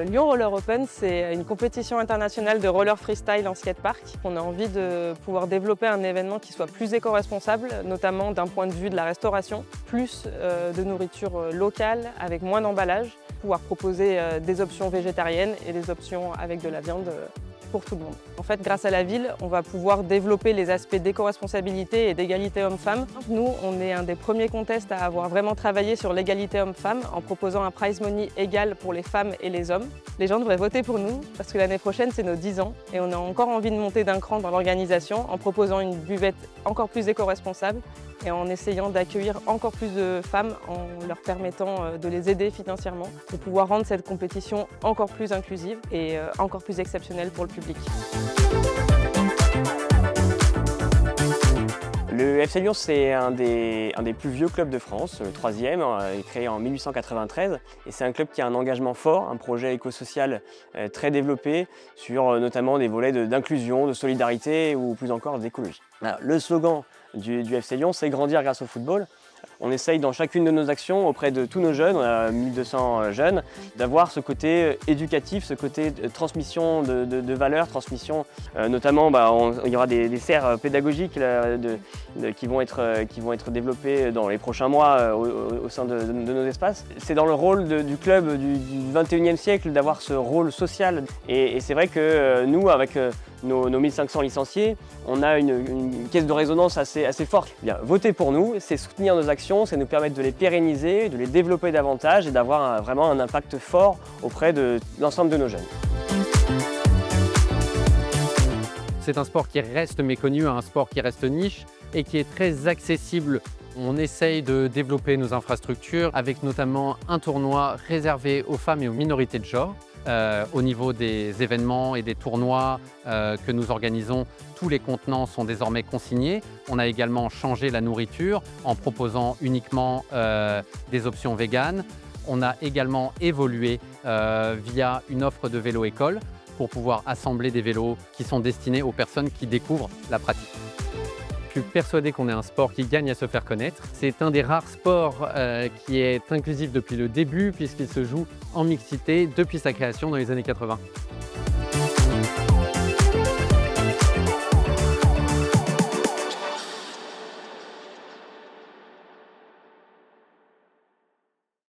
Lyon Roller Open, c'est une compétition internationale de roller freestyle en skatepark. On a envie de pouvoir développer un événement qui soit plus éco-responsable, notamment d'un point de vue de la restauration, plus de nourriture locale avec moins d'emballage, pouvoir proposer des options végétariennes et des options avec de la viande pour tout le monde. En fait, grâce à la ville, on va pouvoir développer les aspects d'éco-responsabilité et d'égalité homme-femme. Nous, on est un des premiers contests à avoir vraiment travaillé sur l'égalité homme-femme en proposant un prize money égal pour les femmes et les hommes. Les gens devraient voter pour nous parce que l'année prochaine, c'est nos 10 ans et on a encore envie de monter d'un cran dans l'organisation en proposant une buvette encore plus éco-responsable et en essayant d'accueillir encore plus de femmes en leur permettant de les aider financièrement pour pouvoir rendre cette compétition encore plus inclusive et encore plus exceptionnelle pour le public. Le FC Lyon, c'est un des plus vieux clubs de France, le troisième, créé en 1893. Et c'est un club qui a un engagement fort, un projet éco-social très développé sur notamment des volets d'inclusion, de solidarité ou plus encore d'écologie. Le slogan du FC Lyon, c'est « Grandir grâce au football ». On essaye dans chacune de nos actions auprès de tous nos jeunes, on a 1200 jeunes, d'avoir ce côté éducatif, ce côté de transmission de valeurs, transmission notamment il y aura des serres pédagogiques qui vont être développées dans les prochains mois au sein de nos espaces. C'est dans le rôle du club du 21e siècle d'avoir ce rôle social et c'est vrai que nous avec nos 1500 licenciés, on a une caisse de résonance assez forte. Bien, voter pour nous, c'est soutenir nos actions, c'est nous permettre de les pérenniser, de les développer davantage et d'avoir vraiment un impact fort auprès de l'ensemble de nos jeunes. C'est un sport qui reste méconnu, un sport qui reste niche et qui est très accessible. On essaye de développer nos infrastructures avec notamment un tournoi réservé aux femmes et aux minorités de genre. Au niveau des événements et des tournois que nous organisons, tous les contenants sont désormais consignés. On a également changé la nourriture en proposant uniquement des options véganes. On a également évolué via une offre de vélo-école pour pouvoir assembler des vélos qui sont destinés aux personnes qui découvrent la pratique. Je suis persuadé qu'on est un sport qui gagne à se faire connaître. C'est un des rares sports qui est inclusif depuis le début puisqu'il se joue en mixité depuis sa création dans les années 80.